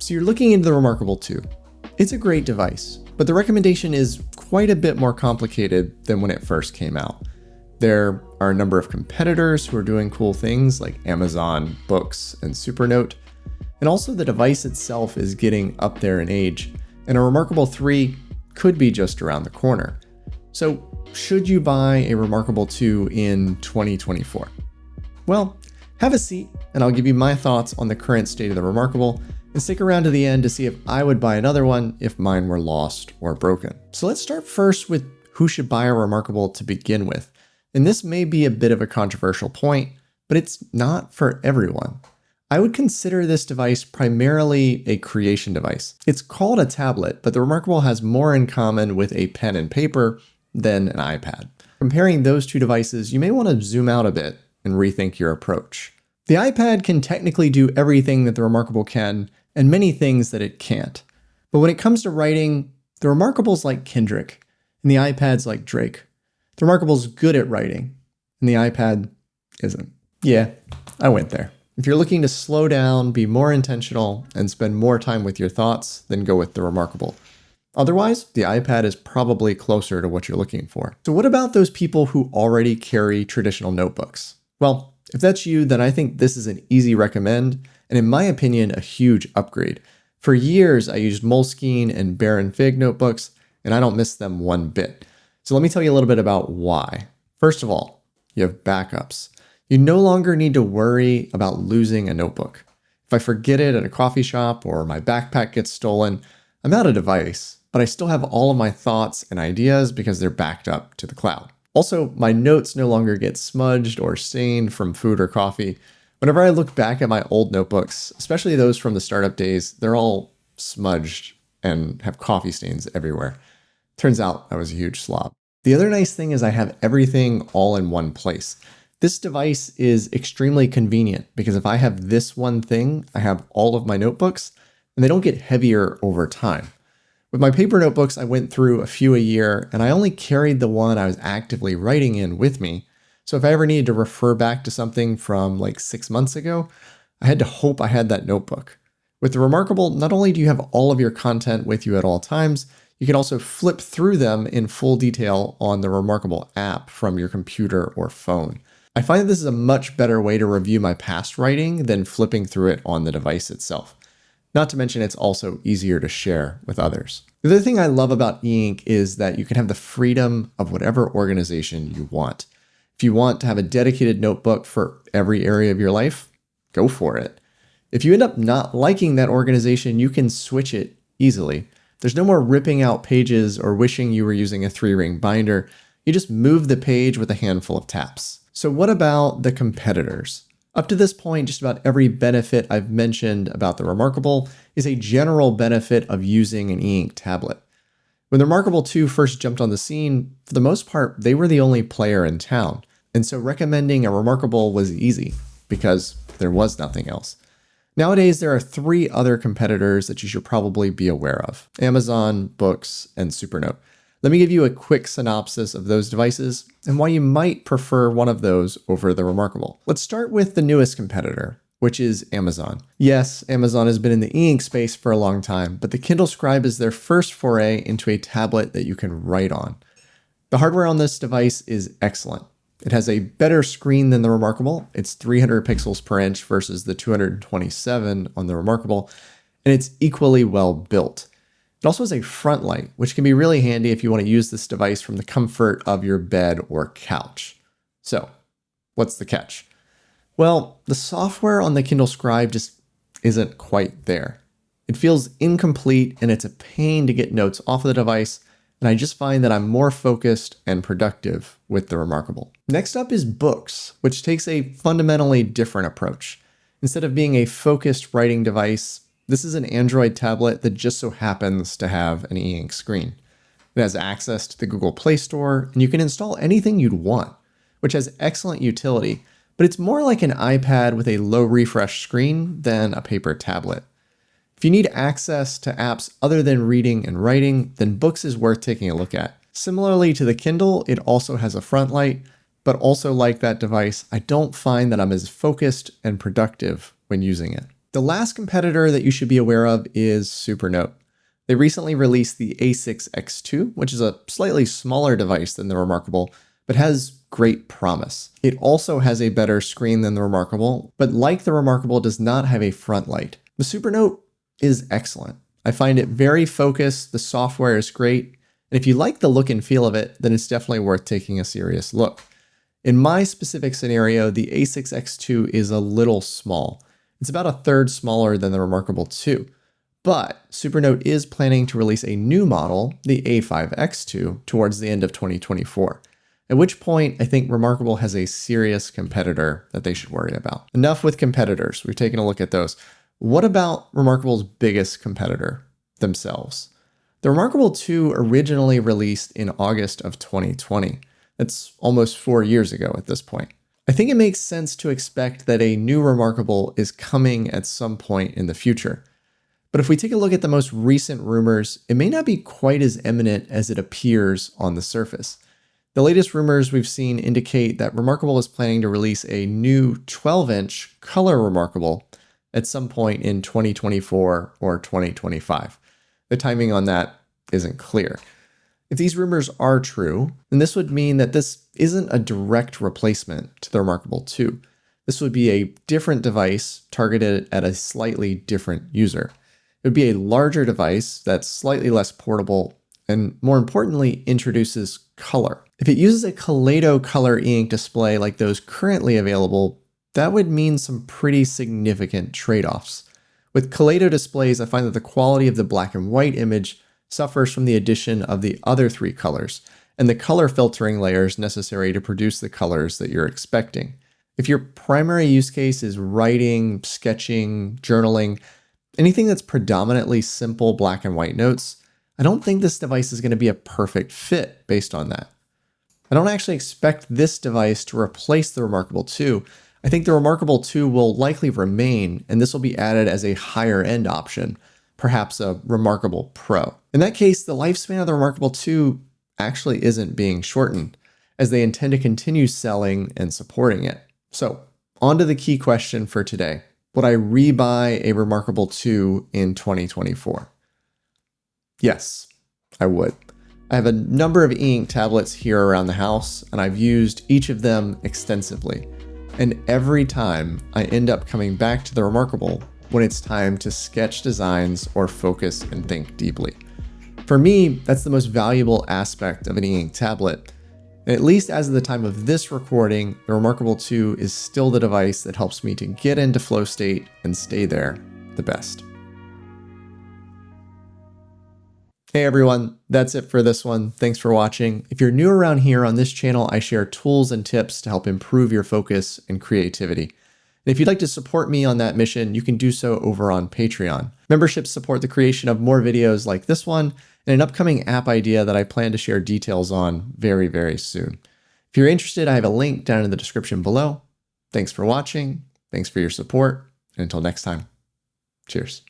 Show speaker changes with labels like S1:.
S1: So you're looking into the reMarkable 2. It's a great device, but the recommendation is quite a bit more complicated than when it first came out. There are a number of competitors who are doing cool things like Amazon, Boox, and Supernote, and also the device itself is getting up there in age, and a reMarkable 3 could be just around the corner. So should you buy a reMarkable 2 in 2024? Well, have a seat and I'll give you my thoughts on the current state of the reMarkable, and stick around to the end to see if I would buy another one if mine were lost or broken. So let's start first with who should buy a reMarkable to begin with. And this may be a bit of a controversial point, but it's not for everyone. I would consider this device primarily a creation device. It's called a tablet, but the reMarkable has more in common with a pen and paper than an iPad. Comparing those two devices, you may want to zoom out a bit and rethink your approach. The iPad can technically do everything that the reMarkable can, and many things that it can't. But when it comes to writing, the reMarkable's like Kendrick, and the iPad's like Drake. The reMarkable's good at writing, and the iPad isn't. Yeah, I went there. If you're looking to slow down, be more intentional, and spend more time with your thoughts, then go with the reMarkable. Otherwise, the iPad is probably closer to what you're looking for. So what about those people who already carry traditional notebooks? Well, if that's you, then I think this is an easy recommend, and in my opinion, a huge upgrade. For years, I used Moleskine and Baron Fig notebooks, and I don't miss them one bit. So let me tell you a little bit about why. First of all, you have backups. You no longer need to worry about losing a notebook. If I forget it at a coffee shop or my backpack gets stolen, I'm out of device, but I still have all of my thoughts and ideas because they're backed up to the cloud. Also, my notes no longer get smudged or stained from food or coffee. Whenever I look back at my old notebooks, especially those from the startup days, they're all smudged and have coffee stains everywhere. Turns out I was a huge slob. The other nice thing is I have everything all in one place. This device is extremely convenient because if I have this one thing, I have all of my notebooks and they don't get heavier over time. With my paper notebooks, I went through a few a year and I only carried the one I was actively writing in with me. So if I ever needed to refer back to something from like 6 months ago, I had to hope I had that notebook. With the reMarkable, not only do you have all of your content with you at all times, you can also flip through them in full detail on the reMarkable app from your computer or phone. I find that this is a much better way to review my past writing than flipping through it on the device itself. Not to mention it's also easier to share with others. The other thing I love about e-ink is that you can have the freedom of whatever organization you want. If you want to have a dedicated notebook for every area of your life, go for it. If you end up not liking that organization, you can switch it easily. There's no more ripping out pages or wishing you were using a 3-ring binder. You just move the page with a handful of taps. So what about the competitors? Up to this point, just about every benefit I've mentioned about the reMarkable is a general benefit of using an e-ink tablet. When the reMarkable 2 first jumped on the scene, for the most part, they were the only player in town. And so recommending a reMarkable was easy because there was nothing else. Nowadays, there are 3 other competitors that you should probably be aware of: Amazon, Boox, and Supernote. Let me give you a quick synopsis of those devices and why you might prefer one of those over the reMarkable. Let's start with the newest competitor, which is Amazon. Yes, Amazon has been in the e-ink space for a long time, but the Kindle Scribe is their first foray into a tablet that you can write on. The hardware on this device is excellent. It has a better screen than the reMarkable. It's 300 pixels per inch versus the 227 on the reMarkable, and it's equally well built. It also has a front light, which can be really handy if you want to use this device from the comfort of your bed or couch. So, what's the catch? Well, the software on the Kindle Scribe just isn't quite there. It feels incomplete and it's a pain to get notes off of the device, and I just find that I'm more focused and productive with the reMarkable. Next up is Boox, which takes a fundamentally different approach. Instead of being a focused writing device, this is an Android tablet that just so happens to have an e-ink screen. It has access to the Google Play Store, and you can install anything you'd want, which has excellent utility, but it's more like an iPad with a low refresh screen than a paper tablet. If you need access to apps other than reading and writing, then Boox is worth taking a look at. Similarly to the Kindle, it also has a front light, but also like that device, I don't find that I'm as focused and productive when using it. The last competitor that you should be aware of is Supernote. They recently released the A6X2, which is a slightly smaller device than the reMarkable, but has great promise. It also has a better screen than the reMarkable, but like the reMarkable, does not have a front light. The Supernote is excellent. I find it very focused, the software is great, and if you like the look and feel of it, then it's definitely worth taking a serious look. In my specific scenario, the A6X2 is a little small. It's about a third smaller than the reMarkable 2. But Supernote is planning to release a new model, the A5X2, towards the end of 2024. At which point, I think reMarkable has a serious competitor that they should worry about. Enough with competitors. We've taken a look at those. What about reMarkable's biggest competitor, themselves? The reMarkable 2 originally released in August of 2020. That's almost 4 years ago at this point. I think it makes sense to expect that a new reMarkable is coming at some point in the future. But if we take a look at the most recent rumors, it may not be quite as imminent as it appears on the surface. The latest rumors we've seen indicate that reMarkable is planning to release a new 12-inch color reMarkable at some point in 2024 or 2025. The timing on that isn't clear. If these rumors are true, then this would mean that this isn't a direct replacement to the reMarkable 2. This would be a different device targeted at a slightly different user. It would be a larger device that's slightly less portable and, more importantly, introduces color. If it uses a Kaleido color e-ink display like those currently available, that would mean some pretty significant trade-offs. With Kaleido displays, I find that the quality of the black and white image suffers from the addition of the other 3 colors and the color filtering layers necessary to produce the colors that you're expecting. If your primary use case is writing, sketching, journaling, anything that's predominantly simple black and white notes, I don't think this device is going to be a perfect fit based on that. I don't actually expect this device to replace the reMarkable 2. I think the reMarkable 2 will likely remain, and this will be added as a higher end option, perhaps a reMarkable Pro. In that case, the lifespan of the reMarkable 2 actually isn't being shortened, as they intend to continue selling and supporting it. So, on to the key question for today. Would I rebuy a reMarkable 2 in 2024? Yes, I would. I have a number of e-ink tablets here around the house, and I've used each of them extensively. And every time I end up coming back to the reMarkable when it's time to sketch designs or focus and think deeply. For me, that's the most valuable aspect of an e-ink tablet. And at least as of the time of this recording, the reMarkable 2 is still the device that helps me to get into flow state and stay there the best. Hey everyone, that's it for this one. Thanks for watching. If you're new around here on this channel, I share tools and tips to help improve your focus and creativity. And if you'd like to support me on that mission, you can do so over on Patreon. Memberships support the creation of more videos like this one and an upcoming app idea that I plan to share details on very, very soon. If you're interested, I have a link down in the description below. Thanks for watching. Thanks for your support. And until next time, cheers.